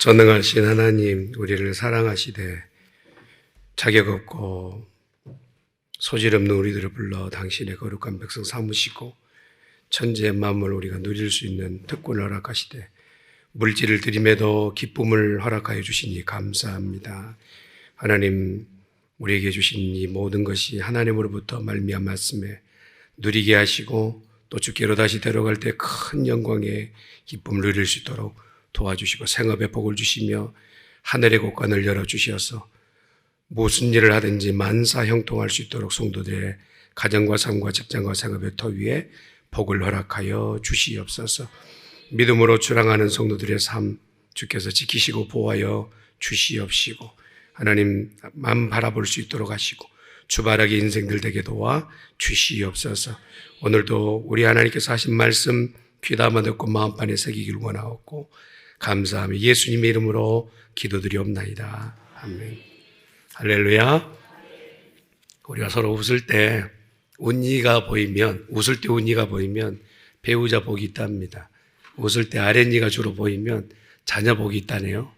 전능하신 하나님, 우리를 사랑하시되 자격 없고 소질 없는 우리들을 불러 당신의 거룩한 백성 삼으시고 천지의 만물 우리가 누릴 수 있는 특권을 허락하시되 물질을 드림에도 기쁨을 허락하여 주시니 감사합니다. 하나님, 우리에게 주신 이 모든 것이 하나님으로부터 말미암은 말씀에 누리게 하시고 또 주께로 다시 데려갈 때 큰 영광의 기쁨을 누릴 수 있도록 도와주시고 생업의 복을 주시며 하늘의 곳간을 열어주시어서 무슨 일을 하든지 만사 형통할 수 있도록 성도들의 가정과 삶과 직장과 생업의 터 위에 복을 허락하여 주시옵소서. 믿음으로 출항하는 성도들의 삶 주께서 지키시고 보호하여 주시옵시고 하나님만 바라볼 수 있도록 하시고 주바라기 인생들 되게 도와 주시옵소서. 오늘도 우리 하나님께서 하신 말씀 귀담아 듣고 마음판에 새기길 원하옵고 감사하며 예수님의 이름으로 기도드리옵나이다. 아멘. 할렐루야. 우리가 서로 웃을 때 웃니가 보이면 배우자 복이 있답니다. 웃을 때 아랫니가 주로 보이면 자녀 복이 있다네요.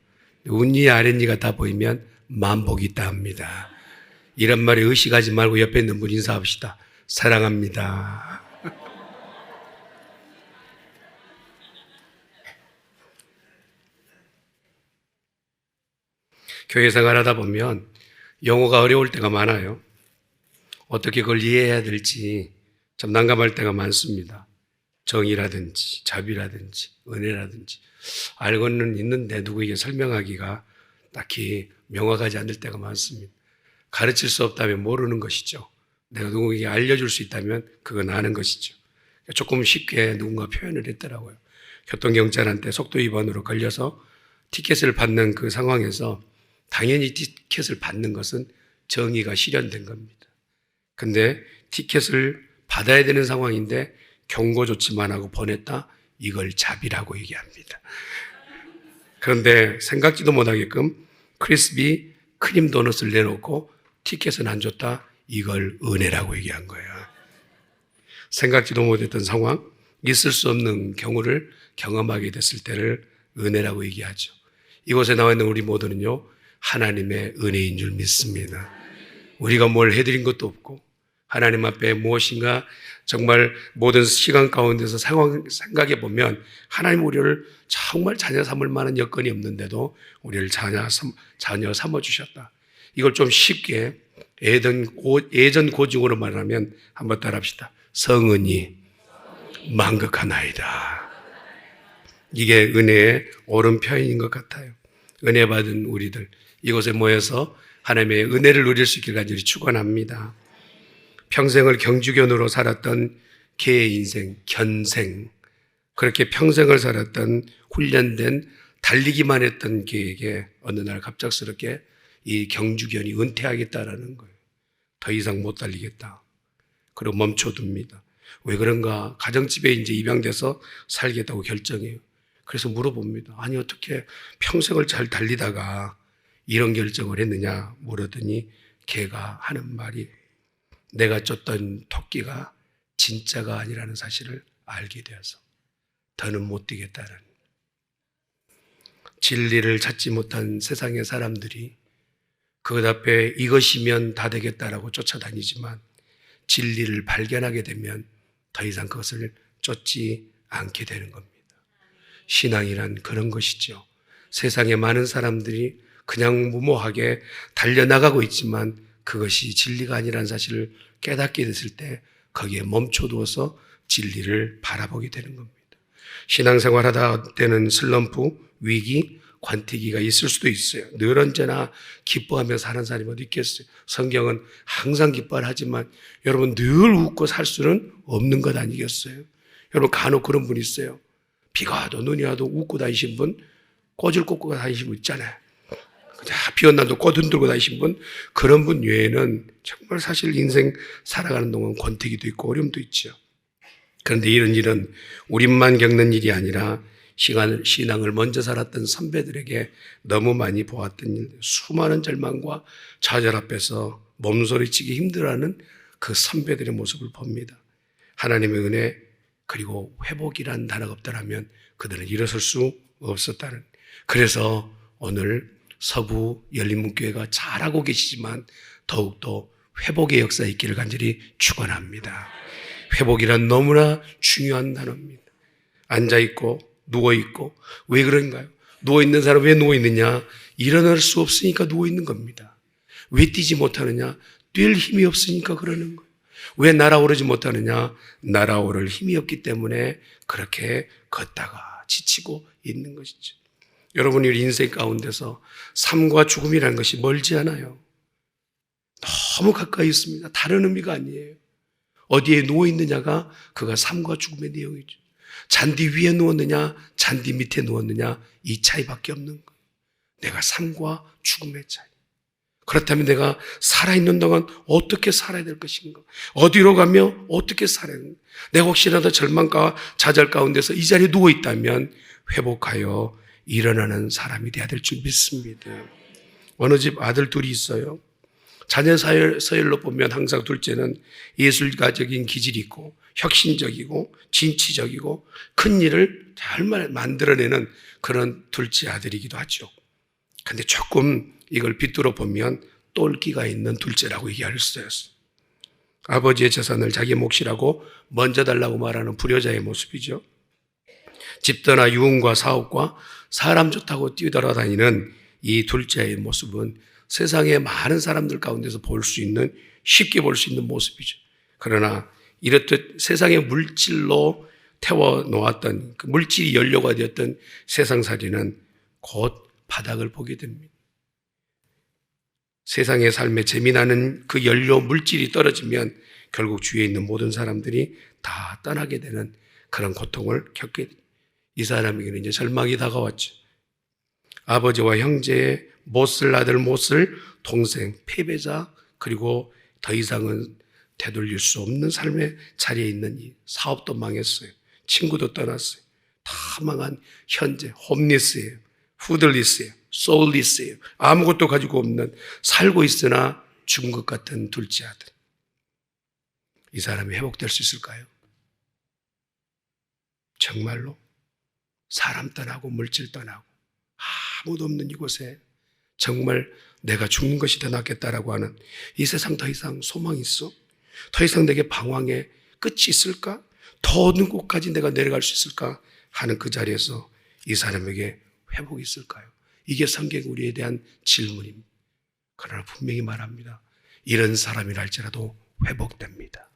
웃니 아랫니가 다 보이면 만복이 있다 합니다. 이런 말에 의식하지 말고 옆에 있는 분 인사합시다. 사랑합니다. 교회 생활하다 보면 영어가 어려울 때가 많아요. 어떻게 그걸 이해해야 될지 좀 난감할 때가 많습니다. 정의라든지 자비라든지 은혜라든지 알고는 있는데 누구에게 설명하기가 딱히 명확하지 않을 때가 많습니다. 가르칠 수 없다면 모르는 것이죠. 내가 누구에게 알려줄 수 있다면 그건 아는 것이죠. 조금 쉽게 누군가 표현을 했더라고요. 교통경찰한테 속도 위반으로 걸려서 티켓을 받는 그 상황에서 당연히 티켓을 받는 것은 정의가 실현된 겁니다. 근데 티켓을 받아야 되는 상황인데 경고조치만 하고 보냈다? 이걸 자비라고 얘기합니다. 그런데 생각지도 못하게끔 크리스피 크림 도넛을 내놓고 티켓은 안 줬다? 이걸 은혜라고 얘기한 거예요. 생각지도 못했던 상황, 있을 수 없는 경우를 경험하게 됐을 때를 은혜라고 얘기하죠. 이곳에 나와 있는 우리 모두는요, 하나님의 은혜인 줄 믿습니다. 우리가 뭘 해드린 것도 없고 하나님 앞에 무엇인가 정말 모든 시간 가운데서 생각해 보면 하나님 우리를 정말 자녀 삼을 만한 여건이 없는데도 우리를 자녀 삼아주셨다. 이걸 좀 쉽게 예전 고증으로 말하면 한번 따라합시다. 성은이 만극하나이다. 이게 은혜의 옳은 표현인 것 같아요. 은혜 받은 우리들 이곳에 모여서 하나님의 은혜를 누릴 수 있길 간절히 축원합니다. 평생을 경주견으로 살았던 개의 인생, 견생, 그렇게 평생을 살았던 훈련된 달리기만 했던 개에게 어느 날 갑작스럽게 이 경주견이 은퇴하겠다라는 거예요. 더 이상 못 달리겠다. 그리고 멈춰둡니다. 왜 그런가? 가정집에 이제 입양돼서 살겠다고 결정해요. 그래서 물어봅니다. 아니 어떻게 평생을 잘 달리다가 이런 결정을 했느냐 물었더니 개가 하는 말이 내가 쫓던 토끼가 진짜가 아니라는 사실을 알게 되어서 더는 못 뛰겠다는, 진리를 찾지 못한 세상의 사람들이 그것 앞에 이것이면 다 되겠다라고 쫓아다니지만 진리를 발견하게 되면 더 이상 그것을 쫓지 않게 되는 겁니다. 신앙이란 그런 것이죠. 세상에 많은 사람들이 그냥 무모하게 달려나가고 있지만 그것이 진리가 아니라는 사실을 깨닫게 됐을 때 거기에 멈춰두어서 진리를 바라보게 되는 겁니다. 신앙생활하다 때는 슬럼프, 위기, 관티기가 있을 수도 있어요. 늘 언제나 기뻐하며 사는 사람이 어디 있겠어요. 성경은 항상 기뻐하지만 여러분 늘 웃고 살 수는 없는 것 아니겠어요. 여러분 간혹 그런 분 있어요. 비가 와도 눈이 와도 웃고 다니신 분, 꽃을 꽂고 다니신 분 있잖아요. 비 온 날도 꽃 흔들고 다니신 분, 그런 분 외에는 정말 사실 인생 살아가는 동안 권태기도 있고 어려움도 있죠. 그런데 이런 일은 우리만 겪는 일이 아니라 신앙을 먼저 살았던 선배들에게 너무 많이 보았던 일, 수많은 절망과 좌절 앞에서 몸소리치기 힘들어하는 그 선배들의 모습을 봅니다. 하나님의 은혜 그리고 회복이란 단어가 없더라면 그들은 일어설 수 없었다는, 그래서 오늘 서구 열린문교회가 잘하고 계시지만 더욱더 회복의 역사에 있기를 간절히 축원합니다. 회복이란 너무나 중요한 단어입니다. 앉아있고 누워있고 왜 그런가요? 누워있는 사람 왜 누워있느냐? 일어날 수 없으니까 누워있는 겁니다. 왜 뛰지 못하느냐? 뛸 힘이 없으니까 그러는 거예요. 왜 날아오르지 못하느냐? 날아오를 힘이 없기 때문에 그렇게 걷다가 지치고 있는 것이죠. 여러분이 인생 가운데서 삶과 죽음이라는 것이 멀지 않아요. 너무 가까이 있습니다. 다른 의미가 아니에요. 어디에 누워있느냐가 그가 삶과 죽음의 내용이죠. 잔디 위에 누웠느냐 잔디 밑에 누웠느냐 이 차이밖에 없는 거예요. 내가 삶과 죽음의 차이. 그렇다면 내가 살아있는 동안 어떻게 살아야 될 것인가? 어디로 가며 어떻게 살아야 되는가? 내가 혹시라도 절망과 좌절 가운데서 이 자리에 누워있다면 회복하여 일어나는 사람이 되어야 될 줄 믿습니다. 어느 집 아들 둘이 있어요. 자녀 서열로 보면 항상 둘째는 예술가적인 기질이 있고 혁신적이고 진취적이고 큰 일을 잘 만들어내는 그런 둘째 아들이기도 하죠. 그런데 조금 이걸 빗들어 보면 똘끼가 있는 둘째라고 얘기할 수 있어요. 아버지의 재산을 자기 몫이라고 먼저 달라고 말하는 불효자의 모습이죠. 집 떠나 유흥과 사업과 사람 좋다고 뛰어다니는 이 둘째의 모습은 세상의 많은 사람들 가운데서 볼 수 있는, 쉽게 볼 수 있는 모습이죠. 그러나 이렇듯 세상의 물질로 태워 놓았던, 그 물질이 연료가 되었던 세상살이는 곧 바닥을 보게 됩니다. 세상의 삶에 재미나는 그 연료 물질이 떨어지면 결국 주위에 있는 모든 사람들이 다 떠나게 되는 그런 고통을 겪게 됩니다. 이 사람에게는 이제 절망이 다가왔죠. 아버지와 형제의 못쓸 아들, 못쓸 동생, 패배자, 그리고 더 이상은 되돌릴 수 없는 삶의 자리에 있는 이 사업도 망했어요. 친구도 떠났어요. 다 망한 현재 홈리스예요. 푸들리스예요. 소울리스예요. 아무것도 가지고 없는, 살고 있으나 죽은 것 같은 둘째 아들. 이 사람이 회복될 수 있을까요? 정말로 사람 떠나고 물질 떠나고 아무도 없는 이곳에 정말 내가 죽는 것이 더 낫겠다라고 하는 이 세상 더 이상 소망이 있어? 더 이상 내게 방황의 끝이 있을까? 더 어느 곳까지 내가 내려갈 수 있을까? 하는 그 자리에서 이 사람에게 회복이 있을까요? 이게 성경이 우리에 대한 질문입니다. 그러나 분명히 말합니다. 이런 사람이라 할지라도 회복됩니다.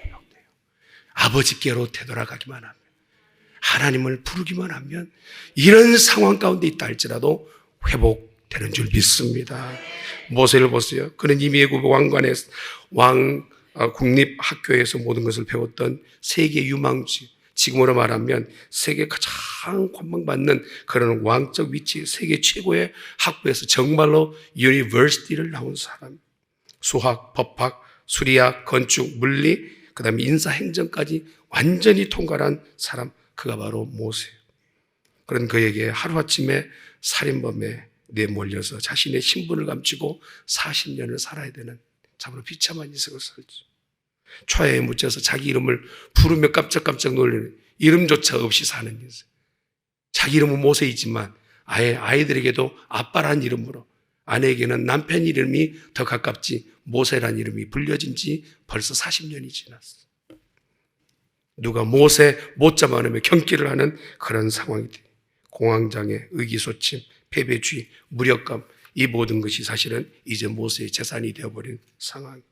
회복돼요. 아버지께로 되돌아가기만 하면, 하나님을 부르기만 하면 이런 상황 가운데 있다 할지라도 회복되는 줄 믿습니다. 모세를 보세요. 그는 이미 애굽 왕관의 국립학교에서 모든 것을 배웠던 세계 유망주, 지금으로 말하면 세계 가장 관망받는 그런 왕적 위치, 세계 최고의 학부에서 정말로 유니버시티를 나온 사람. 수학, 법학, 수리학, 건축, 물리, 그 다음에 인사행정까지 완전히 통과한 사람, 그가 바로 모세예요. 그런 그에게 하루아침에 살인범에 내몰려서 자신의 신분을 감추고 40년을 살아야 되는 참으로 비참한 인생을 살죠. 초야에 묻혀서 자기 이름을 부르며 깜짝깜짝 놀라는, 이름조차 없이 사는 인생. 자기 이름은 모세이지만 아예 아이들에게도 아빠란 이름으로, 아내에게는 남편 이름이 더 가깝지 모세란 이름이 불려진 지 벌써 40년이 지났어요. 누가 모세 못 잡아내며 경기를 하는 그런 상황이 돼요. 공황장애, 의기소침, 패배주의, 무력감, 이 모든 것이 사실은 이제 모세의 재산이 되어버린 상황.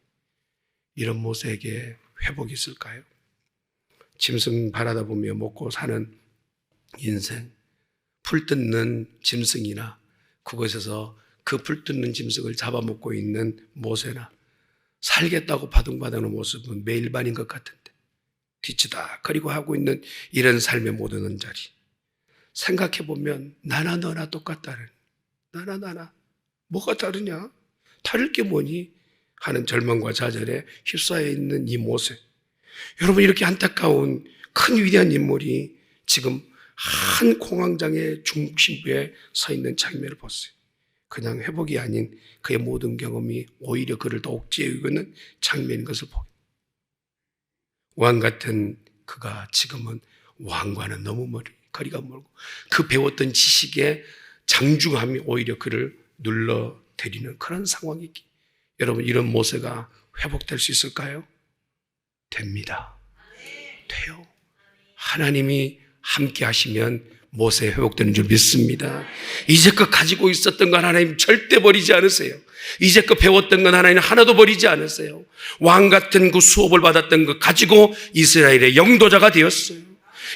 이런 모세에게 회복이 있을까요? 짐승 바라다 보며 먹고 사는 인생, 풀 뜯는 짐승이나 그곳에서 그 풀 뜯는 짐승을 잡아먹고 있는 모세나 살겠다고 바둥바둥하는 모습은 매일 반인 것 같은데 뒤치다거리고 하고 있는 이런 삶에 못 오는 자리, 생각해보면 나나 너나 똑같다는, 나나 뭐가 다르냐? 다를 게 뭐니? 하는 절망과 좌절에 휩싸여 있는 이 모세. 여러분, 이렇게 안타까운 큰 위대한 인물이 지금 한 공황장애 중심부에 서 있는 장면을 보세요. 그냥 회복이 아닌 그의 모든 경험이 오히려 그를 더 옥죄이고 있는 장면인 것을 보게. 왕 같은 그가 지금은 왕과는 너무 멀리, 거리가 멀고 그 배웠던 지식의 장중함이 오히려 그를 눌러대리는 그런 상황이기. 여러분, 이런 모세가 회복될 수 있을까요? 됩니다. 돼요. 하나님이 함께 하시면 모세 회복되는 줄 믿습니다. 이제껏 가지고 있었던 건 하나님 절대 버리지 않으세요. 이제껏 배웠던 건 하나님 하나도 버리지 않으세요. 왕 같은 그 수업을 받았던 것 가지고 이스라엘의 영도자가 되었어요.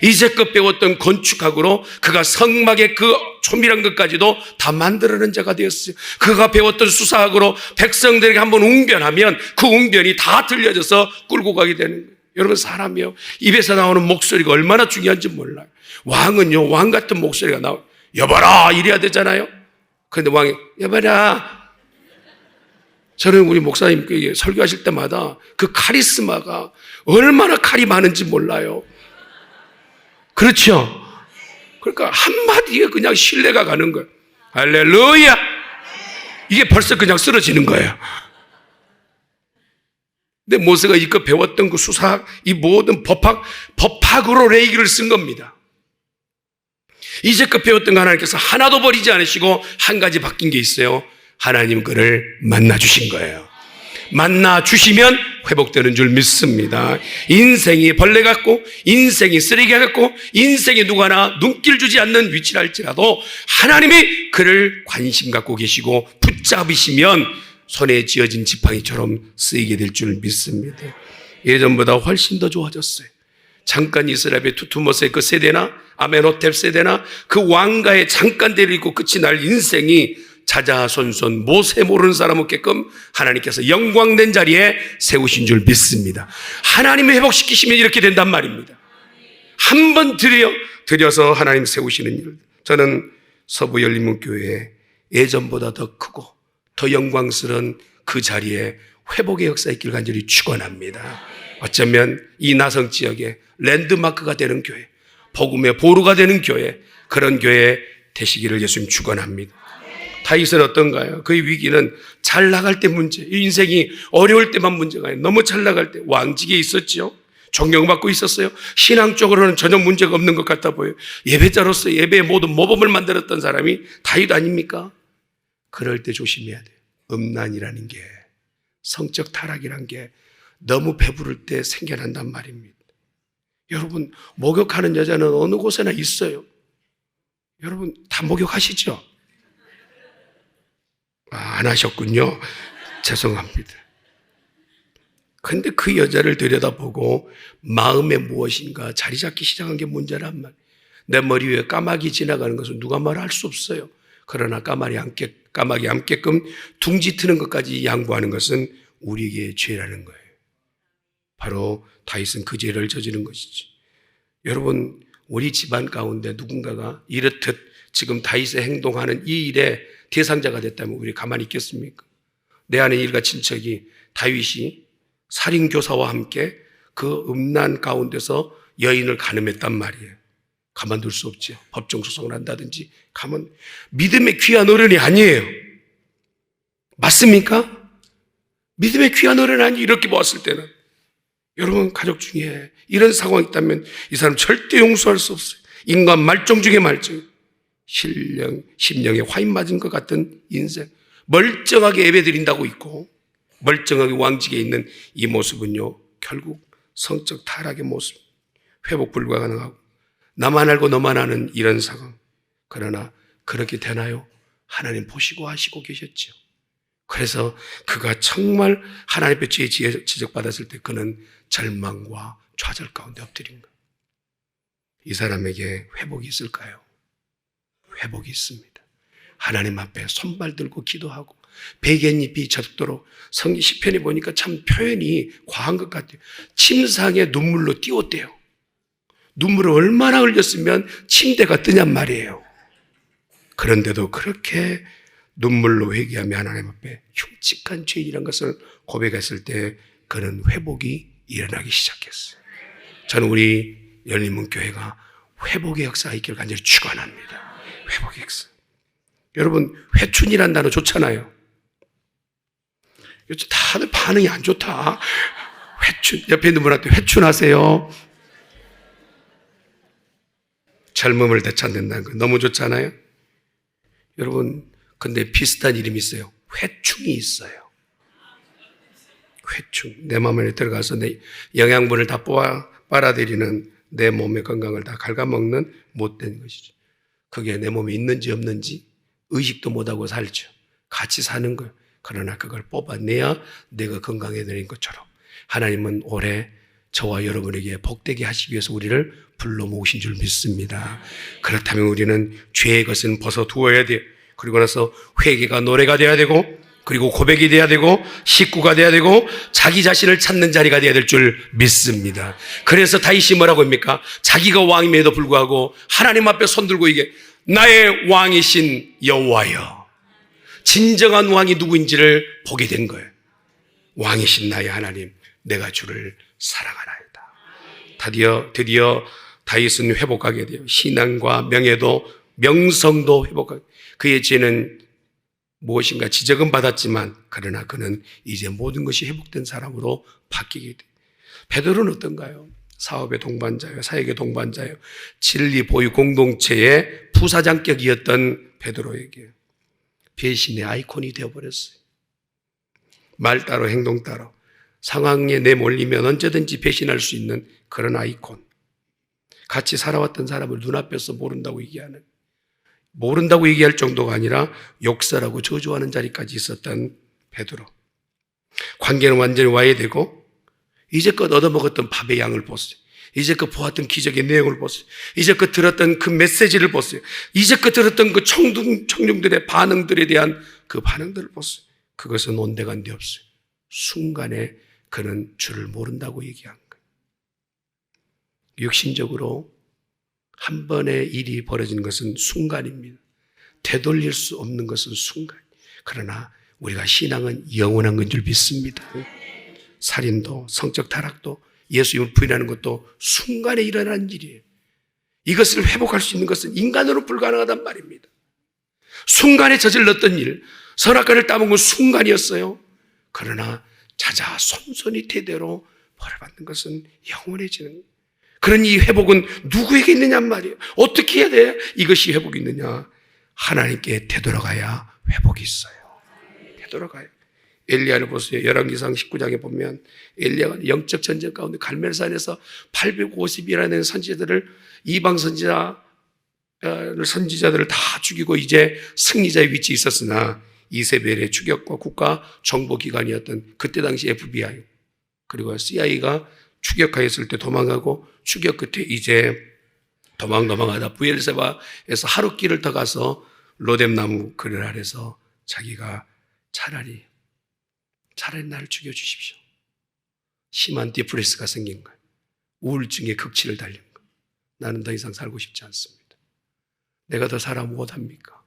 이제껏 배웠던 건축학으로 그가 성막의 그 조밀한 것까지도 다 만들어낸 자가 되었어요. 그가 배웠던 수사학으로 백성들에게 한번 웅변하면 그 웅변이 다 들려져서 끌고 가게 되는 거예요. 여러분, 사람이요, 입에서 나오는 목소리가 얼마나 중요한지 몰라요. 왕은요, 왕 같은 목소리가 나와요. 여봐라 이래야 되잖아요. 그런데 왕이 여봐라. 저는 우리 목사님께 설교하실 때마다 그 카리스마가 얼마나 칼이 많은지 몰라요. 그렇죠? 그러니까 한마디에 그냥 신뢰가 가는 거예요. 할렐루야! 이게 벌써 그냥 쓰러지는 거예요. 근데 모세가 이껏 배웠던 그 수사학, 이 모든 법학으로 레이기를 쓴 겁니다. 이제껏 배웠던 거 하나님께서 하나도 버리지 않으시고 한 가지 바뀐 게 있어요. 하나님 그를 만나 주신 거예요. 만나 주시면 회복되는 줄 믿습니다. 인생이 벌레 같고 인생이 쓰레기 같고 인생에 누구 하나 눈길 주지 않는 위치랄지라도 하나님이 그를 관심 갖고 계시고 붙잡으시면 손에 쥐어진 지팡이처럼 쓰이게 될 줄 믿습니다. 예전보다 훨씬 더 좋아졌어요. 잠깐 이스라엘의 투투모스의 그 세대나 아멘호텝 세대나 그 왕가의 잠깐 데리고 끝이 날 인생이 자자손손 모세 모르는 사람 없게끔 하나님께서 영광된 자리에 세우신 줄 믿습니다. 하나님이 회복시키시면 이렇게 된단 말입니다. 한 번 들여서 하나님 세우시는 일. 저는 서부 열린문교회에 예전보다 더 크고 더 영광스러운 그 자리에 회복의 역사 있길 간절히 축원합니다. 어쩌면 이 나성 지역에 랜드마크가 되는 교회, 복음의 보루가 되는 교회, 그런 교회 되시기를 예수님 축원합니다. 다윗은 어떤가요? 그의 위기는 잘 나갈 때 문제, 인생이 어려울 때만 문제가 아니에요. 너무 잘 나갈 때 왕직에 있었죠. 존경받고 있었어요. 신앙적으로는 전혀 문제가 없는 것 같아 보여요. 예배자로서 예배의 모든 모범을 만들었던 사람이 다윗 아닙니까? 그럴 때 조심해야 돼요. 음란이라는 게, 성적 타락이라는 게 너무 배부를 때 생겨난단 말입니다. 여러분, 목욕하는 여자는 어느 곳에나 있어요. 여러분 다 목욕하시죠? 안 하셨군요. 죄송합니다. 근데 그 여자를 들여다보고 마음에 무엇인가 자리 잡기 시작한 게 문제란 말이에요. 내 머리 위에 까마귀 지나가는 것은 누가 말할 수 없어요. 그러나 까마귀 앉게끔 둥지 트는 것까지 양보하는 것은 우리에게 죄라는 거예요. 바로 다윗은 그 죄를 저지른 것이지. 여러분, 우리 집안 가운데 누군가가 이렇듯 지금 다윗의 행동하는 이 일에 대상자가 됐다면 우리 가만히 있겠습니까? 내 아는 일가 친척이 다윗이 살인교사와 함께 그 음란 가운데서 여인을 간음했단 말이에요. 가만둘 수 없죠. 법정소송을 한다든지 가만. 믿음의 귀한 어른이 아니에요. 맞습니까? 믿음의 귀한 어른이 아니. 이렇게 보았을 때는 여러분 가족 중에 이런 상황이 있다면 이 사람 절대 용서할 수 없어요. 인간 말종 중에 말종. 심령에 화인 맞은 것 같은 인생. 멀쩡하게 예배드린다고 있고 멀쩡하게 왕직에 있는 이 모습은요, 결국 성적 타락의 모습, 회복 불가능하고 나만 알고 너만 아는 이런 상황. 그러나 그렇게 되나요? 하나님 보시고 하시고 계셨죠. 그래서 그가 정말 하나님 앞에 죄 지적받았을 때 그는 절망과 좌절 가운데 엎드린 거예요. 이 사람에게 회복이 있을까요? 회복이 있습니다. 하나님 앞에 손발 들고 기도하고 베갯잎이 젖도록 성경 시편에 보니까 참 표현이 과한 것 같아요. 침상에 눈물로 띄웠대요. 눈물을 얼마나 흘렸으면 침대가 뜨냔 말이에요. 그런데도 그렇게 눈물로 회개하며 하나님 앞에 흉측한 죄인이라는 것을 고백했을 때 그는 회복이 일어나기 시작했어요. 저는 우리 열린문교회가 회복의 역사가 있기를 간절히 축원합니다. 회복의 역사. 여러분, 회춘이라는 단어 좋잖아요. 요즘 다들 반응이 안 좋다. 회춘. 옆에 있는 분한테 회춘하세요. 젊음을 되찾는다는 거 너무 좋잖아요. 여러분, 근데 비슷한 이름이 있어요. 회충이 있어요. 회충. 내 몸에 들어가서 내 영양분을 다 빨아들이는 내 몸의 건강을 다 갉아먹는 못된 것이죠. 그게 내 몸에 있는지 없는지 의식도 못하고 살죠. 같이 사는 거예요. 그러나 그걸 뽑아내야 내가 건강해지는 것처럼 하나님은 올해 저와 여러분에게 복되게 하시기 위해서 우리를 불러 모으신 줄 믿습니다. 그렇다면 우리는 죄의 것은 벗어두어야 돼요. 그리고 나서 회개가 노래가 돼야 되고, 그리고 고백이 돼야 되고, 식구가 돼야 되고, 자기 자신을 찾는 자리가 돼야 될 줄 믿습니다. 그래서 다윗이 뭐라고 합니까? 자기가 왕임에도 불구하고 하나님 앞에 손들고 이게 나의 왕이신 여호와여, 진정한 왕이 누구인지를 보게 된 거예요. 왕이신 나의 하나님, 내가 주를 사랑하나이다. 드디어 다윗은 회복하게 돼요. 신앙과 명예도 명성도 회복하게. 그의 죄는 무엇인가 지적은 받았지만 그러나 그는 이제 모든 것이 회복된 사람으로 바뀌게 돼요. 베드로는 어떤가요? 사업의 동반자요, 사역의 동반자요, 진리 보유 공동체의 부사장격이었던 베드로에게 배신의 아이콘이 되어버렸어요. 말 따로 행동 따로 상황에 내몰리면 언제든지 배신할 수 있는 그런 아이콘. 같이 살아왔던 사람을 눈앞에서 모른다고 얘기할 정도가 아니라 욕설하고 저주하는 자리까지 있었던 베드로. 관계는 완전히 와해되고 이제껏 얻어먹었던 밥의 양을 보세요. 이제껏 보았던 기적의 내용을 보세요. 이제껏 들었던 그 메시지를 보세요. 이제껏 들었던 그 청중들의 반응들에 대한 그 반응들을 보세요. 그것은 온데간데 없어요. 순간에 그는 주를 모른다고 얘기한 거예요. 육신적으로 한 번의 일이 벌어진 것은 순간입니다. 되돌릴 수 없는 것은 순간. 그러나 우리가 신앙은 영원한 건 줄 믿습니다. 살인도 성적 타락도 예수님을 부인하는 것도 순간에 일어난 일이에요. 이것을 회복할 수 있는 것은 인간으로 불가능하단 말입니다. 순간에 저질렀던 일, 선악과를 따먹은 건 순간이었어요. 그러나 찾아 손손이 태대로 벌을 받는 것은 영원해지는 거예요. 그런 이 회복은 누구에게 있느냔 말이에요. 어떻게 해야 돼? 이것이 회복이 있느냐? 하나님께 되돌아가야 회복이 있어요. 되돌아가요. 엘리야를 보세요. 열왕기상 19장에 보면 엘리야가 영적 전쟁 가운데 갈멜산에서 850이라는 선지자들을, 이방 선지자들을 다 죽이고 이제 승리자의 위치에 있었으나 이세벨의 추격과 국가 정보기관이었던 그때 당시 FBI 그리고 CIA가 추격하였을 때 도망가고 추격 끝에 이제 도망하다 부엘세바에서 하룻길을 더 가서 로뎀나무 그늘 아래서 자기가 차라리 나를 죽여주십시오. 심한 디프레스가 생긴 거예요. 우울증의 극치를 달린 거예요. 나는 더 이상 살고 싶지 않습니다. 내가 더 살아 못합니까?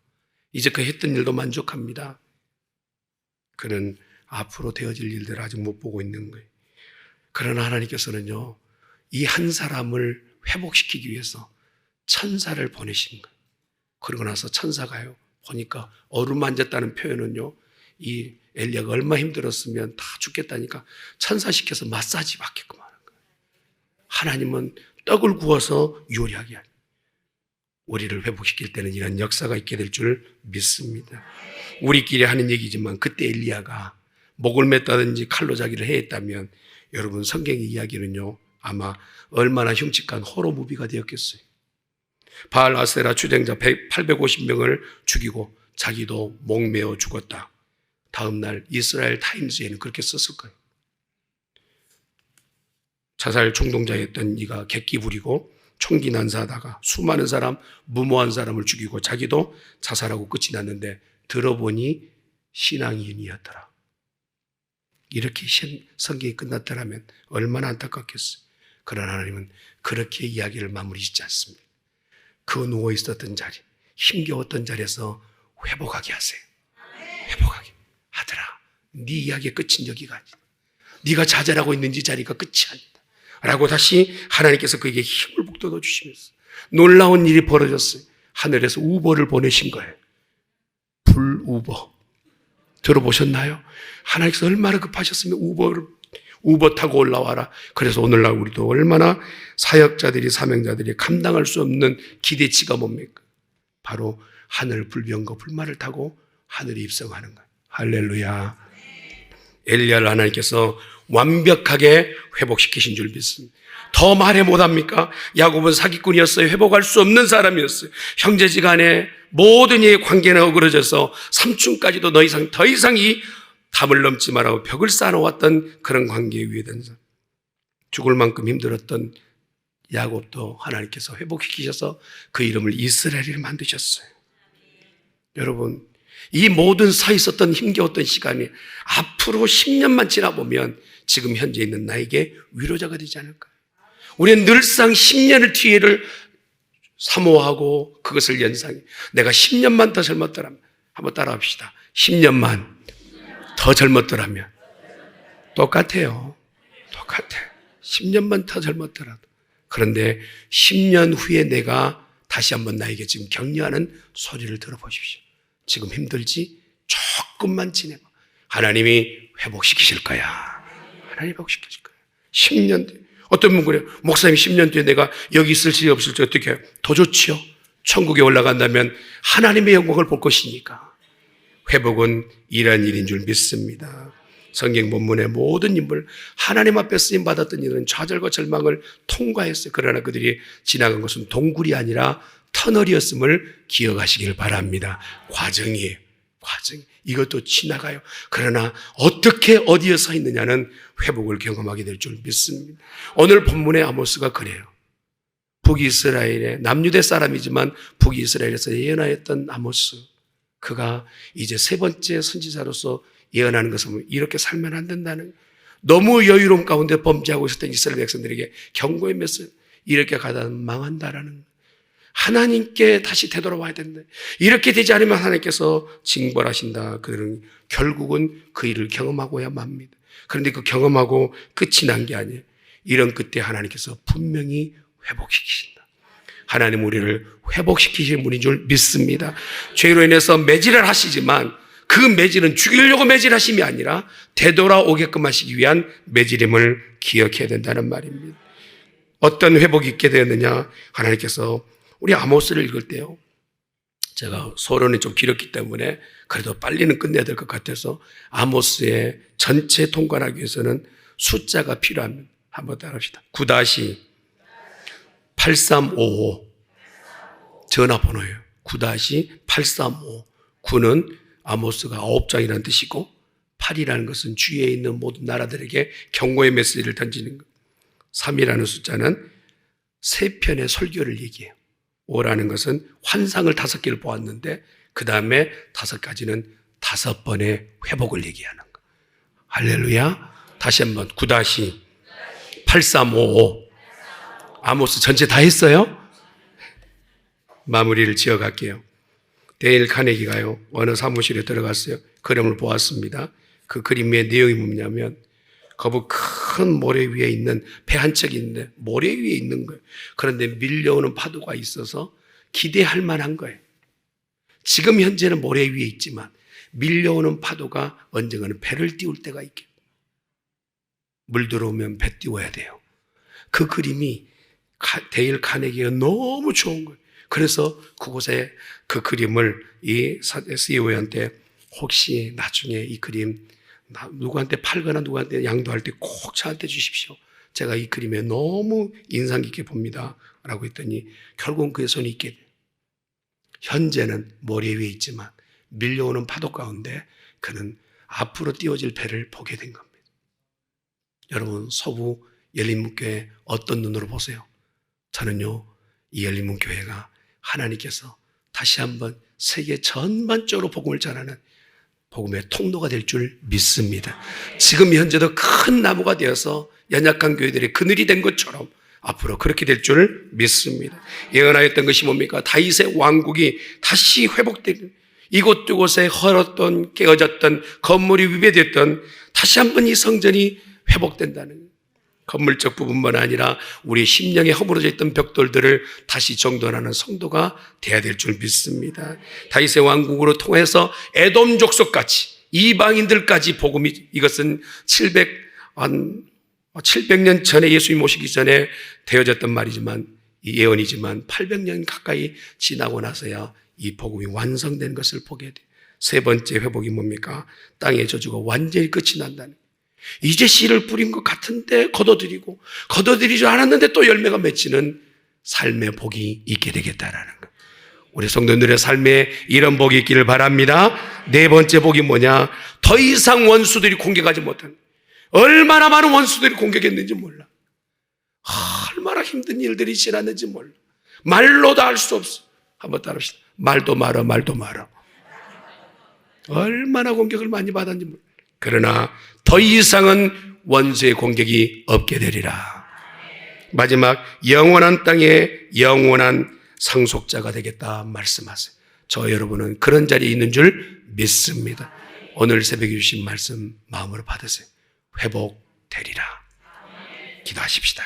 이제 그 했던 일도 만족합니다. 그는 앞으로 되어질 일들을 아직 못 보고 있는 거예요. 그러나 하나님께서는요, 이 한 사람을 회복시키기 위해서 천사를 보내신 거예요. 그러고 나서 천사가요, 보니까 어루만졌다는 표현은요, 이 엘리야가 얼마나 힘들었으면 다 죽겠다니까 천사 시켜서 마사지 받게끔 하는 거예요. 하나님은 떡을 구워서 요리하게 하는, 우리를 회복시킬 때는 이런 역사가 있게 될 줄 믿습니다. 우리끼리 하는 얘기지만 그때 엘리야가 목을 맸다든지 칼로 자기를 해했다면 여러분 성경의 이야기는요, 아마 얼마나 흉측한 호러 무비가 되었겠어요. 바알 아세라 주쟁자 850명을 죽이고 자기도 목매어 죽었다. 다음 날 이스라엘 타임즈에는 그렇게 썼을 거예요. 자살 총동자였던 이가 객기 부리고 총기 난사하다가 수많은 사람, 무모한 사람을 죽이고 자기도 자살하고 끝이 났는데 들어보니 신앙인이었더라. 이렇게 성경이 끝났더라면 얼마나 안타깝겠어요. 그러나 하나님은 그렇게 이야기를 마무리 짓지 않습니다. 그 누워 있었던 자리, 힘겨웠던 자리에서 회복하게 하세요. 회복하게. 아들아, 네 이야기의 끝은 여기가 아니다. 네가 좌절하고 있는 이 자리가 끝이 아니다. 라고 다시 하나님께서 그에게 힘을 북돋워 주시면서 놀라운 일이 벌어졌어요. 하늘에서 우버를 보내신 거예요. 불우버. 들어보셨나요? 하나님께서 얼마나 급하셨으면 우버 타고 올라와라. 그래서 오늘날 우리도 얼마나 사역자들이, 사명자들이 감당할 수 없는 기대치가 뭡니까? 바로 하늘 불병거 불마를 타고 하늘에 입성하는 거예요. 할렐루야. 엘리야를 하나님께서 완벽하게 회복시키신 줄 믿습니다. 더 말해 못합니까? 야곱은 사기꾼이었어요. 회복할 수 없는 사람이었어요. 형제지간에 모든 이의 관계는 어그러져서 삼촌까지도 더 이상 이 담을 넘지 말라고 벽을 쌓아놓았던 그런 관계 위에 든 사람. 죽을 만큼 힘들었던 야곱도 하나님께서 회복시키셔서 그 이름을 이스라엘을 만드셨어요. 여러분, 이 모든 서 있었던 힘겨웠던 시간이 앞으로 10년만 지나보면 지금 현재 있는 나에게 위로자가 되지 않을까? 우리는 늘상 10년을 뒤에를 사모하고 그것을 연상해. 내가 10년만 더 젊었더라면, 한번 따라합시다. 10년만 더 젊었더라면. 똑같아요. 똑같아. 10년만 더 젊었더라도. 그런데 10년 후에 내가 다시 한번 나에게 지금 격려하는 소리를 들어보십시오. 지금 힘들지? 조금만 지내봐. 하나님이 회복시키실 거야. 하나님이 회복시키실 거야. 10년 뒤에. 어떤 분 그래요? 목사님 10년 뒤에 내가 여기 있을지 없을지 어떻게 해요? 더 좋지요. 천국에 올라간다면 하나님의 영광을 볼 것이니까. 회복은 이런 일인 줄 믿습니다. 성경 본문의 모든 인물, 하나님 앞에 쓰임 받았던 이들은 좌절과 절망을 통과했어요. 그러나 그들이 지나간 것은 동굴이 아니라 터널이었음을 기억하시길 바랍니다. 과정이에요. 과정. 이것도 지나가요. 그러나 어떻게 어디에 서 있느냐는 회복을 경험하게 될 줄 믿습니다. 오늘 본문의 아모스가 그래요. 북이스라엘의 남유대 사람이지만 북이스라엘에서 예언하였던 아모스, 그가 이제 세 번째 선지자로서 예언하는 것은 이렇게 살면 안 된다는, 너무 여유로움 가운데 범죄하고 있었던 이스라엘 백성들에게 경고의 메시지, 이렇게 가다 망한다라는, 하나님께 다시 되돌아와야 된다. 이렇게 되지 않으면 하나님께서 징벌하신다. 그들은 결국은 그 일을 경험하고야 맙니다. 그런데 그 경험하고 끝이 난 게 아니에요. 이런 끝에 하나님께서 분명히 회복시키신다. 하나님 우리를 회복시키실 분인 줄 믿습니다. 죄로 인해서 매질을 하시지만 그 매질은 죽이려고 매질하심이 아니라 되돌아오게끔 하시기 위한 매질임을 기억해야 된다는 말입니다. 어떤 회복이 있게 되었느냐? 하나님께서 우리 아모스를 읽을 때요, 제가 소론이 좀 길었기 때문에 그래도 빨리는 끝내야 될 것 같아서 아모스의 전체 통과하기 위해서는 숫자가 필요합니다. 한번 따라합시다. 9-8355 전화번호예요. 9-8355. 9는 아모스가 9장이라는 뜻이고 8이라는 것은 주위에 있는 모든 나라들에게 경고의 메시지를 던지는 것. 3이라는 숫자는 3편의 설교를 얘기해요. 5라는 것은 환상을 5개를 보았는데 그 다음에 5가지는 5번의 회복을 얘기하는 것. 할렐루야. 다시 한번 9-8355 아모스 전체 다 했어요? 마무리를 지어갈게요. 데일 카네기가요, 어느 사무실에 들어갔어요. 그림을 보았습니다. 그 그림의 내용이 뭐냐면 거북 큰 모래 위에 있는 배 한 척이 있는데 모래 위에 있는 거예요. 그런데 밀려오는 파도가 있어서 기대할 만한 거예요. 지금 현재는 모래 위에 있지만 밀려오는 파도가 언젠가는 배를 띄울 때가 있겠죠. 물 들어오면 배 띄워야 돼요. 그 그림이 데일 카네기가 너무 좋은 거예요. 그래서 그곳에 그 그림을 이 CEO한테 혹시 나중에 이 그림 누구한테 팔거나 누구한테 양도할 때 꼭 저한테 주십시오. 제가 이 그림에 너무 인상 깊게 봅니다. 라고 했더니 결국은 그의 손이 있게 돼요. 현재는 모래 위에 있지만 밀려오는 파도 가운데 그는 앞으로 띄워질 배를 보게 된 겁니다. 여러분, 서부 열린문교회 어떤 눈으로 보세요? 저는요, 이 열린문교회가 하나님께서 다시 한번 세계 전반적으로 복음을 전하는 복음의 통로가 될 줄 믿습니다. 지금 현재도 큰 나무가 되어서 연약한 교회들의 그늘이 된 것처럼 앞으로 그렇게 될 줄 믿습니다. 예언하였던 것이 뭡니까? 다윗의 왕국이 다시 회복되는, 이곳저곳에 헐었던 깨어졌던 건물이 위배됐던 다시 한번 이 성전이 회복된다는 거예요. 건물적 부분만 아니라 우리 심령에 허물어져 있던 벽돌들을 다시 정돈하는 성도가 돼야 될 줄 믿습니다. 다윗의 왕국으로 통해서 에돔 족속까지 이방인들까지 복음이, 이것은 한 700년 전에 예수님 오시기 전에 되어졌던 말이지만, 이 예언이지만 800년 가까이 지나고 나서야 이 복음이 완성된 것을 보게 돼. 세 번째 회복이 뭡니까? 땅의 저주가 완전히 끝이 난다는. 이제 씨를 뿌린 것 같은데 거둬들이지 않았는데 또 열매가 맺히는 삶의 복이 있게 되겠다라는 것. 우리 성도들의 삶에 이런 복이 있기를 바랍니다. 네 번째 복이 뭐냐? 더 이상 원수들이 공격하지 못하는. 얼마나 많은 원수들이 공격했는지 몰라. 얼마나 힘든 일들이 지났는지 몰라. 말로도 알 수 없어. 한번 따라합시다. 말도 말아. 얼마나 공격을 많이 받았는지 몰라. 그러나 더 이상은 원수의 공격이 없게 되리라. 마지막, 영원한 땅에 영원한 상속자가 되겠다 말씀하세요. 저 여러분은 그런 자리에 있는 줄 믿습니다. 오늘 새벽에 주신 말씀 마음으로 받으세요. 회복되리라. 기도하십시다.